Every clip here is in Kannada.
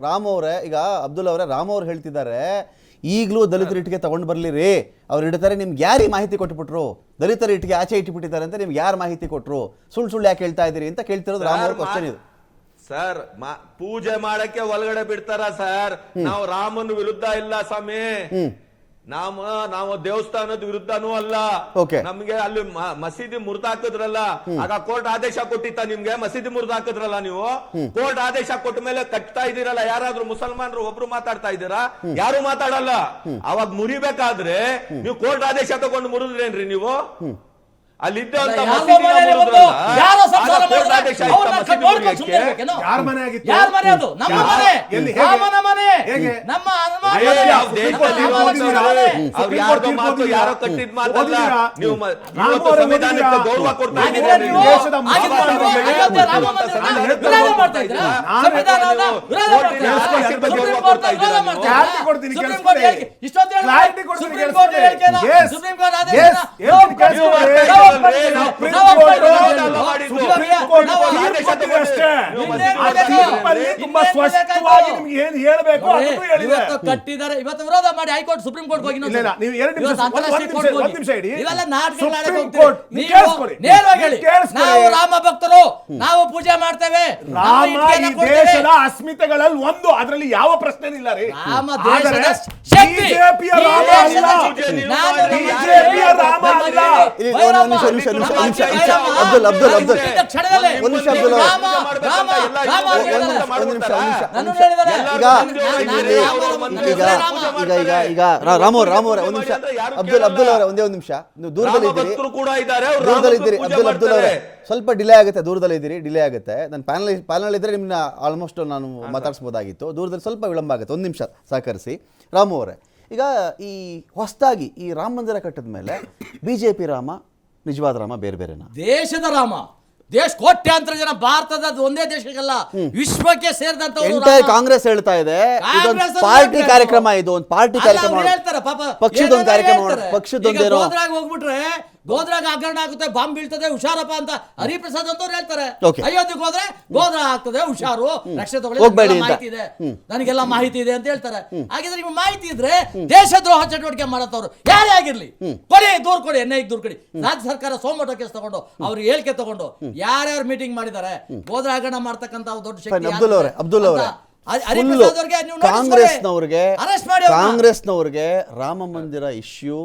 ರಾಮ್ ಅವರೇ, ಈಗ ಅಬ್ದುಲ್ ಅವರೇ, ರಾಮ್ ಅವ್ರು ಹೇಳ್ತಿದ್ದಾರೆ ಈಗಲೂ ದಲಿತರ ಇಟ್ಟಿಗೆ ತಗೊಂಡು ಬರ್ಲಿರಿ, ಅವ್ರು ಇಡ್ತಾರೆ. ನಿಮ್ಗೆ ಯಾರು ಮಾಹಿತಿ ಕೊಟ್ಬಿಟ್ರು? ದಲಿತರ ಇಟ್ಟಿಗೆ ಆಚೆ ಇಟ್ಬಿಟ್ಟಿದ್ದಾರೆ ಅಂತ ನಿಮ್ಗೆ ಯಾರು ಮಾಹಿತಿ ಕೊಟ್ರು? ಸುಳ್ಳು ಯಾಕೆ ಹೇಳ್ತಾ ಇದ್ದೀರಿ ಅಂತ ಕೇಳ್ತಿರೋದು ರಾಮ್ ಅವ್ರ ಕ್ವಶನ್ ಇದು. ಸರ್, ಪೂಜೆ ಮಾಡಕ್ಕೆ ಒಳಗಡೆ ಬಿಡ್ತಾರ ಸರ್? ನಾವು ರಾಮನ ವಿರುದ್ಧ ಇಲ್ಲ ಸ್ವಾಮಿ, ನಾವು ದೇವಸ್ಥಾನದ ವಿರುದ್ಧನೂ ಅಲ್ಲ. ನಮ್ಗೆ ಅಲ್ಲಿ ಮಸೀದಿ ಮುರಿದಾಕಿದ್ರಲ್ಲ, ಆಗ ಕೋರ್ಟ್ ಆದೇಶ ಕೊಟ್ಟಿತ್ತ ನಿಮ್ಗೆ? ಮಸೀದಿ ಮುರಿದಾಕಿದ್ರಲ್ಲ ನೀವು, ಕೋರ್ಟ್ ಆದೇಶ ಕೊಟ್ಟ ಮೇಲೆ ಕಟ್ತಾ ಇದೀರಲ್ಲ. ಯಾರಾದ್ರೂ ಮುಸಲ್ಮಾನರು ಒಬ್ರು ಮಾತಾಡ್ತಾ ಇದ್ದೀರಾ? ಯಾರು ಮಾತಾಡಲ್ಲ. ಅವಾಗ ಮುರಿಬೇಕಾದ್ರೆ ನೀವು ಕೋರ್ಟ್ ಆದೇಶ ತಗೊಂಡು ಮುರಿದ್ರೇನ್ರಿ ನೀವು? ಅಲ್ಲಿದ್ದಂತ ಯಾರೋ ಕಟ್ಟಿದ್ ಮಾತಲ್ಲ. ನೀವು ಸಂವಿಧಾನಕ್ಕೆ ಗೌರವ ಕೊಡ್ತಾ ಇದ್ದೀರಿ. ಕಟ್ಟಿದ್ದಾರೆ. ಇವತ್ತು ವಿರೋಧ ಮಾಡಿ ಹೈಕೋರ್ಟ್ ಸುಪ್ರೀಂ ಕೋರ್ಟ್ ಹೋಗಿ ನಾವು ರಾಮ ಭಕ್ತರು, ನಾವು ಪೂಜೆ ಮಾಡ್ತೇವೆ. ದೇಶದ ಅಸ್ಮಿತೆಗಳಲ್ಲಿ ಒಂದು, ಅದರಲ್ಲಿ ಯಾವ ಪ್ರಶ್ನೆ ಇಲ್ಲ ರೀ. ರಾಮ ದೇಶದ ಶಕ್ತಿ. ಸ್ವಲ್ಪ ಡಿಲೇ ಆಗುತ್ತೆ, ದೂರದಲ್ಲಿದ್ದೀರಿ, ಡಿಲೇ ಆಗುತ್ತೆ. ನಾನು ಪ್ಯಾನಲ್ ಇದ್ರೆ ನಿಮ್ಮನ್ನ ಆಲ್ಮೋಸ್ಟ್ ನಾನು ಮಾತಾಡಿಸ್ಬೋದಾಗಿತ್ತು. ದೂರದಲ್ಲಿ ಸ್ವಲ್ಪ ವಿಳಂಬ ಆಗುತ್ತೆ. ಒಂದು ನಿಮಿಷ ಸಹಕರಿಸಿ. ರಾಮು ಅವರೇ, ಈಗ ಈ ಹೊಸದಾಗಿ ಈ ರಾಮ ಮಂದಿರ ಕಟ್ಟಿದ ಮೇಲೆ ಬಿಜೆಪಿ ರಾಮ ನಿಜವಾದ ರಾಮ ಬೇರೆ ಬೇರೆನಾ? ದೇಶದ ರಾಮ, ಕೋಟ್ಯಾಂತರ ಜನ, ಭಾರತದ ಒಂದೇ ದೇಶಕ್ಕಲ್ಲ ವಿಶ್ವಕ್ಕೆ ಸೇರಿದಂತ ಕಾಂಗ್ರೆಸ್ ಹೇಳ್ತಾ ಇದೆ ಪಾರ್ಟಿ ಕಾರ್ಯಕ್ರಮ, ಇದು ಒಂದು ಪಾರ್ಟಿ ಕಾರ್ಯಕ್ರಮ, ಪಕ್ಷದೊಂದು ಕಾರ್ಯಕ್ರಮ, ಪಕ್ಷದೊಂದೇನೋ ಹೋಗ್ಬಿಟ್ರೆ ಗೋದ್ರಾಗ ಹಗರಣ ಆಗುತ್ತೆ, ಬಾಂಬ್ ಬೀಳ್ತದೆ, ಹುಷಾರಪ್ಪ ಅಂತ ಹರಿಪ್ರಸಾದ್ ಅಂತವ್ರು ಹೇಳ್ತಾರೆ. ಅಯೋಧ್ಯೆಗೆ ಹೋದ್ರೆ ಗೋದ್ರ ಆಗ್ತದೆ, ಹುಷಾರು, ರಕ್ಷಣೆ ತಗೊಳ್ಳಿ, ಮಾಹಿತಿ ಇದೆ, ನನಗೆಲ್ಲ ಮಾಹಿತಿ ಇದೆ ಅಂತ ಹೇಳ್ತಾರೆ. ಹಾಗಿದ್ರೆ ನಿಮ್ಗೆ ಮಾಹಿತಿ ಇದ್ರೆ ದೇಶದ್ರೋಹ ಚಟುವಟಿಕೆ ಮಾಡತ್ತವ್ರು ಯಾರೇ ಆಗಿರ್ಲಿ ಕೊಡಿ, ದೂರ್ ಕೊಡಿ, ಎನ್ಐಗೆ ದೂರ್ ಕೊಡಿ. ರಾಜ್ಯ ಸರ್ಕಾರ ಸೋಮವಾರ ಕೇಸ್ ತಗೊಂಡು ಅವ್ರಿಗೆ ಹೇಳಿಕೆ ತಗೊಂಡು ಯಾರ್ಯಾರು ಮೀಟಿಂಗ್ ಮಾಡಿದ್ದಾರೆ, ಗೋದ್ರ ಹಗರಣ ಮಾಡ್ತಕ್ಕಂತ ದೊಡ್ಡ ಶಕ್ತಿ ಅಬ್ದುಲ್ ಅವರೇ, ಕಾಂಗ್ರೆಸ್ನವ್ರಿಗೆ ರಾಮ ಮಂದಿರ ಇಶ್ಯೂ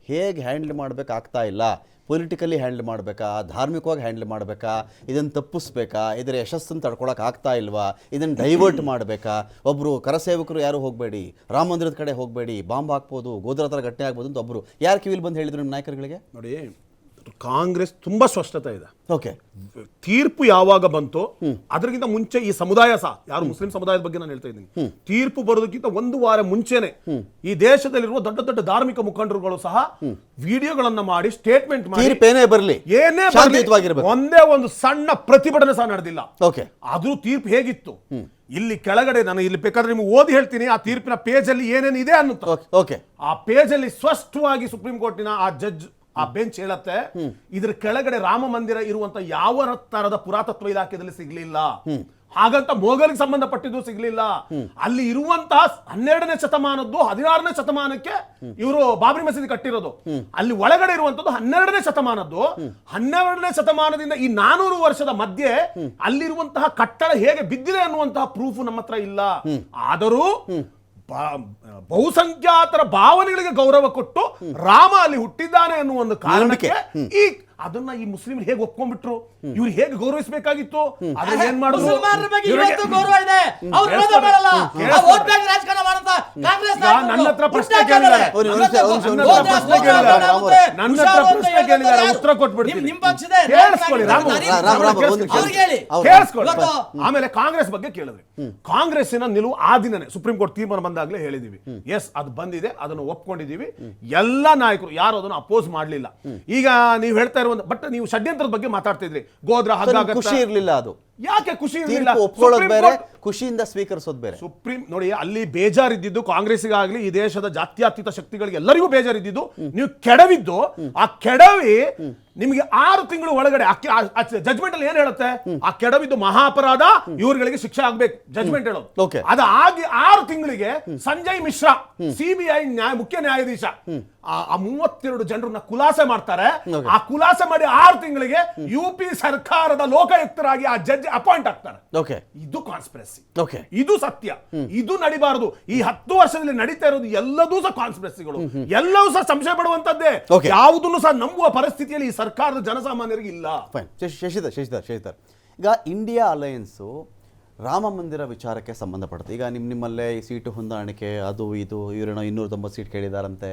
ಹೇಗೆ ಹ್ಯಾಂಡಲ್ ಮಾಡಬೇಕಾಗ್ತಾ ಇಲ್ಲ. ಪೊಲಿಟಿಕಲಿ ಹ್ಯಾಂಡಲ್ ಮಾಡಬೇಕಾ, ಧಾರ್ಮಿಕವಾಗಿ ಹ್ಯಾಂಡಲ್ ಮಾಡಬೇಕಾ, ಇದನ್ನು ತಪ್ಪಿಸ್ಬೇಕಾ, ಇದರ ಯಶಸ್ಸನ್ನು ತಡ್ಕೊಳಕ್ಕೆ ಆಗ್ತಾ ಇಲ್ವಾ, ಇದನ್ನು ಡೈವರ್ಟ್ ಮಾಡಬೇಕಾ? ಒಬ್ಬರು ಕರಸೇವಕರು ಯಾರು ಹೋಗಬೇಡಿ, ರಾಮ ಮಂದಿರದ ಕಡೆ ಹೋಗಬೇಡಿ, ಬಾಂಬ್ ಹಾಕ್ಬೋದು, ಗೋದ್ರ ಹತ್ರ ಘಟನೆ ಆಗ್ಬೋದು ಅಂತ ಒಬ್ಬರು ಯಾರು ಕಿವಿಲ್ ಬಂದು ಹೇಳಿದ್ರು ನಿಮ್ಮ ನಾಯಕರುಗಳಿಗೆ? ನೋಡಿ, ಕಾಂಗ್ರೆಸ್ ತುಂಬಾ ಸ್ಪಷ್ಟತೆ ಇದೆ. ಓಕೆ, ತೀರ್ಪು ಯಾವಾಗ ಬಂತು ಅದಕ್ಕಿಂತ ಮುಂಚೆ ಈ ಸಮುದಾಯ ಸಹ, ಯಾರು ಮುಸ್ಲಿಂ ಸಮುದಾಯದ ಬಗ್ಗೆ ನಾನು ಹೇಳ್ತಾ ಇದ್ದೀನಿ, ತೀರ್ಪು ಬರೋದಕ್ಕಿಂತ ಒಂದು ವಾರ ಮುಂಚೆನೆ ಈ ದೇಶದಲ್ಲಿರುವ ದೊಡ್ಡ ದೊಡ್ಡ ಧಾರ್ಮಿಕ ಮುಖಂಡರುಗಳು ಸಹ ವಿಡಿಯೋಗಳನ್ನ ಮಾಡಿ ಸ್ಟೇಟ್ಮೆಂಟ್ ಮಾಡಿ, ಏನೇ ಬರಲಿ ಒಂದೇ ಒಂದು ಸಣ್ಣ ಪ್ರತಿಭಟನೆ ಸಹ ನಡೆದಿಲ್ಲ. ಅದು ತೀರ್ಪು ಹೇಗಿತ್ತು ಇಲ್ಲಿ ಕೆಳಗಡೆ, ನಾನು ಇಲ್ಲಿ ಬೇಕಾದ್ರೆ ನಿಮ್ಗೆ ಓದಿ ಹೇಳ್ತೀನಿ. ಆ ತೀರ್ಪಿನ ಪೇಜ್ ಅಲ್ಲಿ ಏನೇನಿದೆ ಅನ್ನುತ್ತೆ. ಆ ಪೇಜ್ ಅಲ್ಲಿ ಸ್ಪಷ್ಟವಾಗಿ ಸುಪ್ರೀಂ ಕೋರ್ಟಿನ ಆ ಜಡ್ಜ್, ಆ ಬೆಂಚ್ ಹೇಳತ್ತೆ, ಇದ್ರ ಕೆಳಗಡೆ ರಾಮ ಮಂದಿರ ಇರುವಂತ ಯಾವ ತರದ ಪುರಾತತ್ವ ಇಲಾಖೆಯಲ್ಲಿ ಸಿಗ್ಲಿಲ್ಲ, ಹಾಗಂತ ಮೊಘಲಿಗೆ ಸಂಬಂಧಪಟ್ಟಿದ್ದು ಸಿಗ್ಲಿಲ್ಲ. ಅಲ್ಲಿ ಇರುವಂತಹ 12ನೇ ಶತಮಾನದ್ದು 16ನೇ ಶತಮಾನಕ್ಕೆ ಇವರು ಬಾಬರಿ ಮಸೀದಿ ಕಟ್ಟಿರೋದು. ಅಲ್ಲಿ ಒಳಗಡೆ ಇರುವಂತದ್ದು 12ನೇ ಶತಮಾನದ್ದು. 12ನೇ ಶತಮಾನದಿಂದ ಈ 400 ವರ್ಷದ ಮಧ್ಯೆ ಅಲ್ಲಿರುವಂತಹ ಕಟ್ಟಡ ಹೇಗೆ ಬಿದ್ದಿದೆ ಅನ್ನುವಂತಹ ಪ್ರೂಫ್ ನಮ್ಮ ಹತ್ರ ಇಲ್ಲ. ಆದರೂ ಬಹುಸಂಖ್ಯಾತರ ಭಾವನೆಗಳಿಗೆ ಗೌರವ ಕೊಟ್ಟು ರಾಮ ಅಲ್ಲಿ ಹುಟ್ಟಿದ್ದಾನೆ ಅನ್ನುವ ಒಂದು ಕಾರಣಕ್ಕೆ ಅದನ್ನ ಈ ಮುಸ್ಲಿಂ ಹೇಗೆ ಒಪ್ಕೊಂಡ್ಬಿಟ್ರು, ಇವ್ರು ಹೇಗೆ ಗೌರವಿಸಬೇಕಾಗಿತ್ತು, ಅದನ್ನ ಏನ್ ಮಾಡಿದ್ರು? ನನ್ನ ಹತ್ರ ಪ್ರಶ್ನೆ ಕೇಳಿದ್ದಾರೆ, ಉತ್ತರ ಕೊಟ್ಬಿಡ್ತೀನಿ. ಆಮೇಲೆ ಕಾಂಗ್ರೆಸ್ ಬಗ್ಗೆ ಕೇಳಿದ್ರಿ. ಕಾಂಗ್ರೆಸ್ಸಿನ ನಿಲುವು ಆ ದಿನನೇ ಸುಪ್ರೀಂ ಕೋರ್ಟ್ ತೀರ್ಮಾನ ಬಂದಾಗ್ಲೇ ಹೇಳಿದೀವಿ, ಎಸ್ ಅದು ಬಂದಿದೆ, ಅದನ್ನು ಒಪ್ಕೊಂಡಿದೀವಿ. ಎಲ್ಲಾ ನಾಯಕರು ಯಾರು ಅದನ್ನು ಅಪೋಸ್ ಮಾಡ್ಲಿಲ್ಲ. ಈಗ ನೀವು ಹೇಳ್ತಾ ಇರುವಂತ, ಬಟ್ ನೀವು ಷಡ್ಯಂತ್ರದ ಬಗ್ಗೆ ಮಾತಾಡ್ತಿದ್ರಿ, ಗೋದ್ರ ಖುಷಿ ಇರ್ಲಿಲ್ಲ ಅದು ಯಾಕೆ ಖುಷಿ ಇರಲಿಲ್ಲ? ತೀರ್ಪು ಒಪ್ಕೊಳ್ಳೋದು ಸುಪ್ರೀಂ ಬೇರೆ, ಕೋರ್ಟ್- ಖುಷಿಯಿಂದ ಸ್ವೀಕರಿಸೋದು ಬೇರೆ. ಸುಪ್ರೀಂ ನೋಡಿ, ಅಲ್ಲಿ ಬೇಜಾರಿದ್ದು ಕಾಂಗ್ರೆಸ್ಸಿಗಾಗ್ಲಿ ಈ ದೇಶದ ಜಾತ್ಯತೀತ ಶಕ್ತಿಗಳಿಗೆ ಎಲ್ಲರಿಗೂ ಬೇಜಾರಿದ್ದು. ನೀವು ಕೆಡವಿದ್ದು, ಆ ಕೆಡವಿ ನಿಮಗೆ 6 ತಿಂಗಳು ಒಳಗಡೆ ಜಜ್ಮೆಂಟ್ ಅಲ್ಲಿ ಏನ್ ಹೇಳುತ್ತೆ? ಆ ಕೆಡವಿದ್ದು ಮಹಾ ಅಪರಾಧ, ಇವ್ರುಗಳಿಗೆ ಶಿಕ್ಷೆ ಆಗ್ಬೇಕು ಜಜ್ಮೆಂಟ್ ಹೇಳೋದು. Okay. ಅದಾಗಿ 6 ತಿಂಗಳಿಗೆ ಸಂಜಯ್ ಮಿಶ್ರಾ ಸಿಬಿಐ ಮುಖ್ಯ ನ್ಯಾಯಾಧೀಶ ಆ 32 ಜನರನ್ನ ಖುಲಾಸೆ ಮಾಡ್ತಾರೆ. ಆ ಖುಲಾಸೆ ಮಾಡಿ 6 ತಿಂಗಳಿಗೆ ಯುಪಿ ಸರ್ಕಾರದ ಲೋಕಾಯುಕ್ತರಾಗಿ ಆ ಜಡ್ಜ್ ಅಪಾಯಿಂಟ್ ಆಗ್ತಾರೆ. ಓಕೆ, ಇದು ಕಾನ್ಸ್ಪಿರಸಿ, ಓಕೆ, ಇದು ಸತ್ಯ, ಇದು ನಡಿಬಾರದು. ಈ 10 ವರ್ಷದಲ್ಲಿ ನಡೀತಾ ಇರೋದು ಎಲ್ಲದೂ ಸಹ ಕಾನ್ಸ್ಪಿರಸಿಗಳು, ಎಲ್ಲವೂ ಸಹ ಸಂಶಯ ಪಡುವಂತದ್ದೇ. Okay. ಯಾವುದನ್ನು ಸಹ ನಂಬುವ ಪರಿಸ್ಥಿತಿಯಲ್ಲಿ ಈ ಸರ್ಕಾರದ ಜನಸಾಮಾನ್ಯರಿಗೆ ಇಲ್ಲ. ಫೈನ್. ಶಶಿಧರ್, ಈಗ ಇಂಡಿಯಾ ಅಲಯನ್ಸು ರಾಮ ಮಂದಿರ ವಿಚಾರಕ್ಕೆ ಸಂಬಂಧಪಡುತ್ತೆ. ಈಗ ನಿಮ್ಮಲ್ಲೇ ಈ ಸೀಟು ಹೊಂದಾಣಿಕೆ ಅದು ಇದು, ಇವರೇನೋ 290 ಸೀಟ್ ಕೇಳಿದಾರಂತೆ.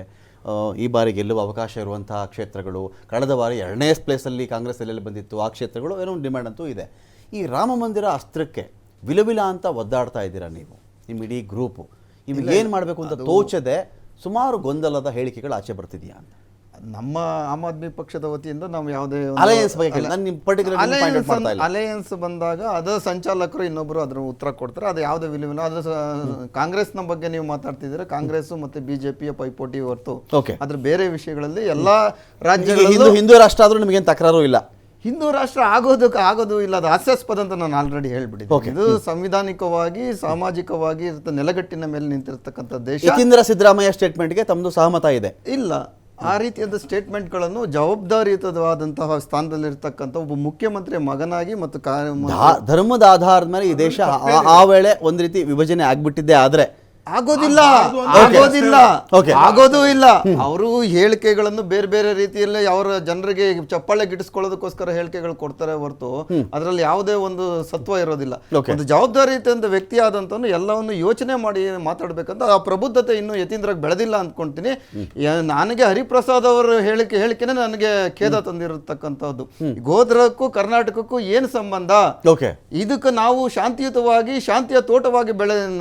ಈ ಬಾರಿ ಗೆಲ್ಲುವ ಅವಕಾಶ ಇರುವಂತಹ ಕ್ಷೇತ್ರಗಳು, ಕಳೆದ ಬಾರಿ 2ನೇ ಪ್ಲೇಸಲ್ಲಿ ಕಾಂಗ್ರೆಸ್ ಎಲ್ಲೆಲ್ಲಿ ಬಂದಿತ್ತು ಆ ಕ್ಷೇತ್ರಗಳು, ಏನೋ ಡಿಮ್ಯಾಂಡ್ ಅಂತೂ ಇದೆ. ಈ ರಾಮ ಮಂದಿರ ಅಸ್ತ್ರಕ್ಕೆ ವಿಲವಿಲ ಅಂತ ಒದ್ದಾಡ್ತಾ ಇದ್ದೀರಾ ನೀವು, ನಿಮ್ಮ ಇಡೀ ಗ್ರೂಪು. ನಿಮ್ಗೆ ಏನು ಮಾಡಬೇಕು ಅಂತ ತೋಚದೆ ಸುಮಾರು ಗೊಂದಲದ ಹೇಳಿಕೆಗಳು ಆಚೆ ಬರ್ತಿದೆಯಾ ಅಂತ. ನಮ್ಮ ಆಮ್ ಆದ್ಮಿ ಪಕ್ಷದ ವತಿಯಿಂದ ನಾವು ಯಾವುದೇ ಅಲಯನ್ಸ್ ಬಗ್ಗೆ ಕೇಳಿ, ನಾನು ನಿಮ್ಮ ಪರ್ಟಿಕ್ಯುಲರ್ ಪಾಯಿಂಟ್ ಔಟ್ ಮಾಡ್ತಾ ಇಲ್ಲ. ಅಲಯನ್ಸ್ ಬಂದಾಗ ಅದರ ಸಂಚಾಲಕರು ಇನ್ನೊಬ್ಬರು ಅದರ ಉತ್ತರ ಕೊಡ್ತಾರೆ. ಅದು ಯಾವುದೇ ವಿಲವಿಲ್ಲ. ಅದು ಕಾಂಗ್ರೆಸ್ನ ಬಗ್ಗೆ ನೀವು ಮಾತಾಡ್ತಿದ್ದೀರಾ, ಕಾಂಗ್ರೆಸ್ ಮತ್ತೆ ಬಿಜೆಪಿಯ ಪೈಪೋಟಿ ಹೊರತು ಅದ್ರ ಬೇರೆ ವಿಷಯಗಳಲ್ಲಿ ಎಲ್ಲಾ ರಾಜ್ಯಗಳು ಹಿಂದೂ ರಾಷ್ಟ್ರ ಆದ್ರೂ ನಿಮಗೇನು ತಕರಾರು ಇಲ್ಲ. ಹಿಂದೂ ರಾಷ್ಟ್ರ ಆಗೋದು ಇಲ್ಲ, ಅದು ಹಾಸ್ಯಾಸ್ಪದ ಅಂತ ನಾನು ಆಲ್ರೆಡಿ ಹೇಳ್ಬಿಟ್ಟಿದ್ದೆ. ಇದು ಸಂವಿಧಾನಿಕವಾಗಿ ಸಾಮಾಜಿಕವಾಗಿ ನೆಲಗಟ್ಟಿನ ಮೇಲೆ ನಿಂತಿರ್ತಕ್ಕಂಥ ದೇಶ. ಯತೀಂದ್ರ ಸಿದ್ದರಾಮಯ್ಯ ಸ್ಟೇಟ್ಮೆಂಟ್ಗೆ ತಮ್ಮದು ಸಹಮತ ಇದೆ? ಇಲ್ಲ, ಆ ರೀತಿಯಾದ ಸ್ಟೇಟ್ಮೆಂಟ್ಗಳನ್ನು ಜವಾಬ್ದಾರಿಯುತವಾದಂತಹ ಸ್ಥಾನದಲ್ಲಿರ್ತಕ್ಕಂಥ ಒಬ್ಬ ಮುಖ್ಯಮಂತ್ರಿಯ ಮಗನಾಗಿ ಮತ್ತು ಧರ್ಮದ ಆಧಾರದ ಮೇಲೆ ಈ ದೇಶ ಆ ವೇಳೆ ಒಂದು ರೀತಿ ವಿಭಜನೆ ಆಗ್ಬಿಟ್ಟಿದ್ದೆ. ಆದ್ರೆ ಆಗೋದಿಲ್ಲ, ಆಗೋದೂ ಇಲ್ಲ. ಅವರು ಹೇಳಿಕೆಗಳನ್ನು ಬೇರೆ ಬೇರೆ ರೀತಿಯಲ್ಲಿ ಅವರ ಜನರಿಗೆ ಚಪ್ಪಾಳೆ ಗಿಟ್ಟಿಸ್ಕೊಳ್ಳೋದಕ್ಕೋಸ್ಕರ ಹೇಳಿಕೆಗಳು ಕೊಡ್ತಾರೆ ಹೊರತು ಅದರಲ್ಲಿ ಯಾವುದೇ ಒಂದು ಸತ್ವ ಇರೋದಿಲ್ಲ. ಒಂದು ಜವಾಬ್ದಾರಿಯುತ ವ್ಯಕ್ತಿ ಆದಂತನು ಎಲ್ಲವನ್ನು ಯೋಚನೆ ಮಾಡಿ ಮಾತಾಡ್ಬೇಕಂತ ಆ ಪ್ರಬುದ್ಧತೆ ಇನ್ನು ಯತೀಂದ್ರಗೆ ಬೆಳೆದಿಲ್ಲ ಅಂದ್ಕೊಂತೀನಿ. ನನಗೆ ಹರಿಪ್ರಸಾದ್ ಅವರ ಹೇಳಿಕೆನೇ ನನಗೆ ಖೇದ ತಂದಿರತಕ್ಕಂಥದ್ದು. ಗೋಧ್ರಕ್ಕೂ ಕರ್ನಾಟಕಕ್ಕೂ ಏನು ಸಂಬಂಧ? ಇದಕ್ಕೆ ನಾವು ಶಾಂತಿಯುತವಾಗಿ ಶಾಂತಿಯ ತೋಟವಾಗಿ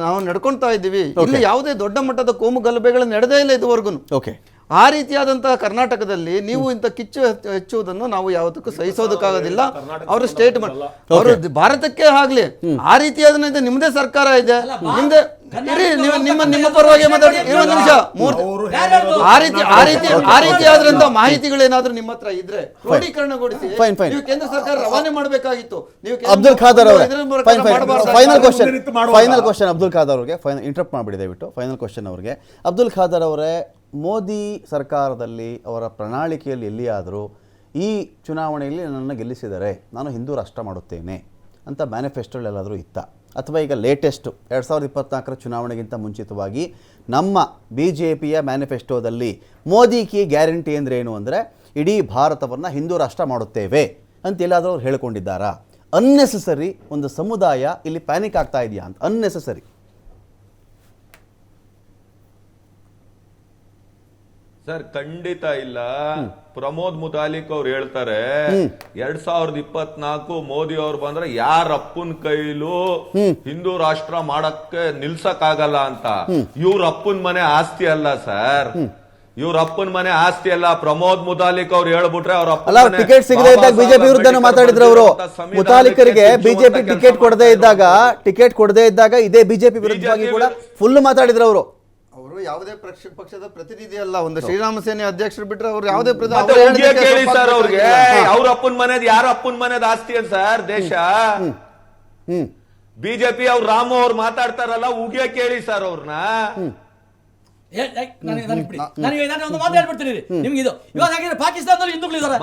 ನಾವು ನಡ್ಕೊಂತಾ ಇದ್ದೀವಿ. ಇಲ್ಲಿ ಯಾವುದೇ ದೊಡ್ಡ ಮಟ್ಟದ ಕೋಮು ಗಲಭೆಗಳು ನಡೆದೇ ಇಲ್ಲ ಇದುವರೆಗೂ. ಆ ರೀತಿಯಾದಂತಹ ಕರ್ನಾಟಕದಲ್ಲಿ ನೀವು ಇಂಥ ಕಿಚ್ಚು ಹೆಚ್ಚುವುದನ್ನು ನಾವು ಯಾವತ್ತಕ್ಕೂ ಸಹಿಸೋದಕ್ಕಾಗೋದಿಲ್ಲ. ಅವರು ಸ್ಟೇಟ್ಮೆಂಟ್, ಅವರು ಭಾರತಕ್ಕೆ ಆಗ್ಲಿ ಆ ರೀತಿಯಾದ ನಿಮ್ಮದೇ ಸರ್ಕಾರ ಇದೆ, ನಿಮ್ದೇ ನಿಮ್ಮ ಪರವಾಗಿ ಮಾತಾಡಿ. ಒಂದು ನಿಮಿಷ, ಆ ರೀತಿ ಆದ್ರಂತ ಮಾಹಿತಿಗಳೇನಾದ್ರೂ ನಿಮ್ಮ ಹತ್ರ ಇದ್ರೆ ಕ್ರೋಢೀಕರಣಗೊಳಿಸಿ ನೀವು ಕೇಂದ್ರ ಸರ್ಕಾರ ರವಾನೆ ಮಾಡಬೇಕಾಗಿತ್ತು. ನೀವು ಅಬ್ದುಲ್ ಖಾದರ್ ಅವರೇ, ಫೈನಲ್ ಕ್ವಶನ್ ಅಬ್ದುಲ್ ಖಾದರ್ ಅವರಿಗೆ, ಇಂಟರಪ್ಟ್ ಮಾಡಿಬಿಡಿ ದಯವಿಟ್ಟು. ಫೈನಲ್ ಕ್ವಶನ್ ಅವರಿಗೆ, ಅಬ್ದುಲ್ ಖಾದರ್ ಅವರೇ, ಮೋದಿ ಸರ್ಕಾರದಲ್ಲಿ ಅವರ ಪ್ರಣಾಳಿಕೆಯಲ್ಲಿ ಎಲ್ಲಿಯಾದರೂ ಈ ಚುನಾವಣೆಯಲ್ಲಿ ನನ್ನನ್ನು ಗೆಲ್ಲಿಸಿದರೆ ನಾನು ಹಿಂದೂ ರಾಷ್ಟ್ರ ಮಾಡುತ್ತೇನೆ ಅಂತ ಮ್ಯಾನಿಫೆಸ್ಟೋಲ್ಲೆಲ್ಲಾದರೂ ಇತ್ತ? ಅಥವಾ ಈಗ ಲೇಟೆಸ್ಟು 2024 ಚುನಾವಣೆಗಿಂತ ಮುಂಚಿತವಾಗಿ ನಮ್ಮ BJPಯ ಮ್ಯಾನಿಫೆಸ್ಟೋದಲ್ಲಿ ಮೋದಿ ಕಿ ಗ್ಯಾರಂಟಿ ಅಂದರೆ ಏನು ಅಂದರೆ ಇಡೀ ಭಾರತವನ್ನು ಹಿಂದೂ ರಾಷ್ಟ್ರ ಮಾಡುತ್ತೇವೆ ಅಂತ ಎಲ್ಲಾದರೂ ಅವ್ರು ಹೇಳ್ಕೊಂಡಿದ್ದಾರಾ? ಅನ್ನೆಸೆಸರಿ ಒಂದು ಸಮುದಾಯ ಇಲ್ಲಿ ಪ್ಯಾನಿಕ್ ಆಗ್ತಾ ಇದೆಯಾ ಅಂತ, ಅನ್ನೆಸೆಸರಿ. ಸರ್ ಖಂಡಿತ ಇಲ್ಲ. ಪ್ರಮೋದ್ ಮುತಾಲಿಕ್ ಅವ್ರು ಹೇಳ್ತಾರೆ 2024 ಮೋದಿ ಅವ್ರು ಬಂದ್ರೆ ಯಾರ ಅಪ್ಪನ ಕೈಲೂ ಹಿಂದೂ ರಾಷ್ಟ್ರ ಮಾಡಕ್ಕೆ ನಿಲ್ಸಕ್ ಆಗಲ್ಲ ಅಂತ. ಇವ್ರ ಅಪ್ಪನ ಮನೆ ಆಸ್ತಿ ಅಲ್ಲ ಸರ್, ಇವ್ರ ಅಪ್ಪನ ಮನೆ ಆಸ್ತಿ ಅಲ್ಲ. ಪ್ರಮೋದ್ ಮುತಾಲಿಕ್ ಅವ್ರು ಹೇಳ್ಬಿಟ್ರೆ ಅವ್ರ ಅಲ್ಲ, ಟಿಕೆಟ್ ಸಿಗದೆ ಇದ್ದಾಗ ಬಿಜೆಪಿ ವಿರುದ್ಧನೂ ಮಾತಾಡಿದ್ರು ಅವರು. ಮುತಾಲಿಕರಿಗೆ ಬಿಜೆಪಿ ಟಿಕೆಟ್ ಕೊಡದೇ ಇದ್ದಾಗ ಇದೇ ಬಿಜೆಪಿ ವಿರುದ್ಧವಾಗಿ ಕೂಡ ಫುಲ್ ಮಾತಾಡಿದ್ರು ಅವರು. ಅವರು ಯಾವುದೇ ಪಕ್ಷದ ಪ್ರತಿನಿಧಿ ಅಲ್ಲ, ಒಂದು ಶ್ರೀರಾಮ ಸೇನೆ ಅಧ್ಯಕ್ಷರು ಬಿಟ್ರೆ ಅವರು ಯಾವುದೇ ಕೇಳಿ ಸರ್ ಅವ್ರಿಗೆ ಅವ್ರ ಅಪ್ಪನ ಮನೆದ್ ಯಾರ ಅಪ್ಪನ ಮನೆದ್ ಆಸ್ತಿ ಅಂತ ಸರ್ ದೇಶ. ಬಿಜೆಪಿ ಅವ್ರು ರಾಮು ಅವ್ರು ಮಾತಾಡ್ತಾರಲ್ಲ, ಉಗಿಯ ಕೇಳಿ ಸರ್ ಅವ್ರನ್ನ. ನಾನು ಒಂದು ಮಾತು ಹೇಳ್ಬಿಡ್ತೀನಿ ನಿಮ್ಗೆ. ಇದು ಇವಾಗ ಹಾಗಿದ್ರೆ ಪಾಕಿಸ್ತಾನದಲ್ಲಿ ಹಿಂದೂಗಳಿದ್ದಾರೆ,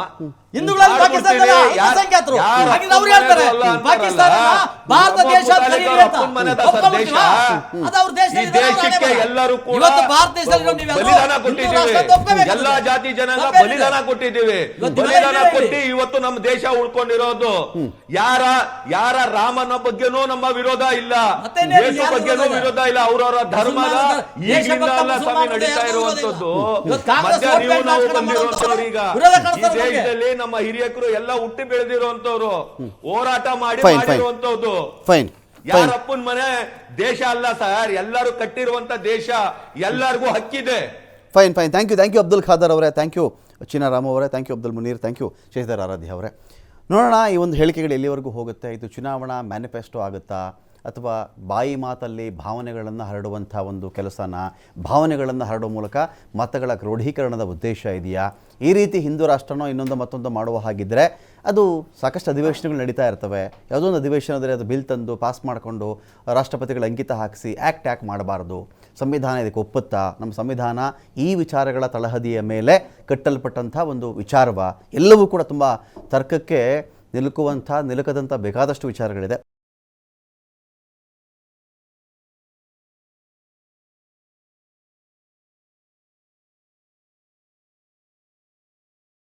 ಹಿಂದೂಗಳಲ್ಲಿ ಪಾಕಿಸ್ತಾನದಲ್ಲಿ ಅಲ್ಪಸಂಖ್ಯಾತರು. ಹಾಗಿದ್ರೆ ಅವ್ರು ಹೇಳ್ತಾರೆ ಪಾಕಿಸ್ತಾನ ಭಾರತ ದೇಶ ಅದು ಅವ್ರ ದೇಶದಲ್ಲಿ. ಎಲ್ಲರೂ ಕೂಡ ಇವತ್ತು ಭಾರತ ದೇಶದಲ್ಲಿ ಬಲಿದಾನ ಕೊಟ್ಟಿದ್ದೀವಿ, ಎಲ್ಲಾ ಜಾತಿ ಜನಾಂಗ ಬಲಿದಾನ ಕೊಟ್ಟಿದ್ದೀವಿ. ಬಲಿದಾನ ಕೊಟ್ಟು ಇವತ್ತು ನಮ್ಮ ದೇಶ ಉಳ್ಕೊಂಡಿರೋದು. ಯಾರ ರಾಮನ ಬಗ್ಗೆನೂ ನಮ್ಮ ವಿರೋಧ ಇಲ್ಲ, ದೇಶ ಬಗ್ಗೆನೂ ವಿರೋಧ ಇಲ್ಲ. ಅವ್ರವರ ಧರ್ಮದ ಈಗಿನ ಸ್ವಾಮಿ ನಡೀತಾ ಇರುವಂತದ್ದು. ಮಧ್ಯ ನೀವು ನಾವು ಬಂದಿರುವಂತವ್ರು. ಈಗ ಈ ದೇಶದಲ್ಲಿ ನಮ್ಮ ಹಿರಿಯಕರು ಎಲ್ಲ ಹುಟ್ಟಿ ಬೆಳೆದಿರುವಂತವ್ರು, ಹೋರಾಟ ಮಾಡಿರುವಂತದ್ದು. ಯಾರಪ್ಪನ ಮನೆ ದೇಶ ಅಲ್ಲ ಸರ್, ಎಲ್ಲರೂ ಕಟ್ಟಿರುವಂತ ದೇಶ, ಎಲ್ಲರಿಗೂ ಹಕ್ಕಿದೆ. Fine. Thank you Abdul Khader ಅವರೇ, ಥ್ಯಾಂಕ್ ಯು ಚಿನಾರಾಮ್ ಅವರೇ, thank you Abdul Munir, thank you Shashidhar Aradhya ಅವರೇ. ನೋಡೋಣ ಈ ಒಂದು ಹೇಳಿಕೆಗಳು ಎಲ್ಲಿವರೆಗೂ ಹೋಗುತ್ತೆ. ಇದು ಚುನಾವಣಾ ಮ್ಯಾನಿಫೆಸ್ಟೋ ಆಗುತ್ತಾ ಅಥವಾ ಬಾಯಿ ಮಾತಲ್ಲಿ ಭಾವನೆಗಳನ್ನು ಹರಡುವಂಥ ಒಂದು ಕೆಲಸನ, ಭಾವನೆಗಳನ್ನು ಹರಡುವ ಮೂಲಕ ಮತಗಳ ಕ್ರೋಢೀಕರಣದ ಉದ್ದೇಶ ಇದೆಯಾ? ಈ ರೀತಿ ಹಿಂದೂ ರಾಷ್ಟ್ರನೋ ಇನ್ನೊಂದು ಮತ್ತೊಂದು ಮಾಡುವ ಹಾಗಿದ್ದರೆ ಅದು ಸಾಕಷ್ಟು ಅಧಿವೇಶನಗಳು ನಡೀತಾ ಇರ್ತವೆ. ಯಾವುದೋ ಒಂದು ಅಧಿವೇಶನದಲ್ಲಿ ಅದು ಬಿಲ್ ತಂದು ಪಾಸ್ ಮಾಡಿಕೊಂಡು ರಾಷ್ಟ್ರಪತಿಗಳ ಅಂಕಿತ ಹಾಕಿಸಿ ಯಾಕೆ ಮಾಡಬಾರ್ದು? ಸಂವಿಧಾನ ಇದಕ್ಕೆ ಒಪ್ಪುತ್ತಾ? ನಮ್ಮ ಸಂವಿಧಾನ ಈ ವಿಚಾರಗಳ ತಳಹದಿಯ ಮೇಲೆ ಕಟ್ಟಲ್ಪಟ್ಟಂಥ ಒಂದು ವಿಚಾರವ? ಎಲ್ಲವೂ ಕೂಡ ತುಂಬ ತರ್ಕಕ್ಕೆ ನಿಲುಕದಂಥ ಬೇಕಾದಷ್ಟು ವಿಚಾರಗಳಿದೆ.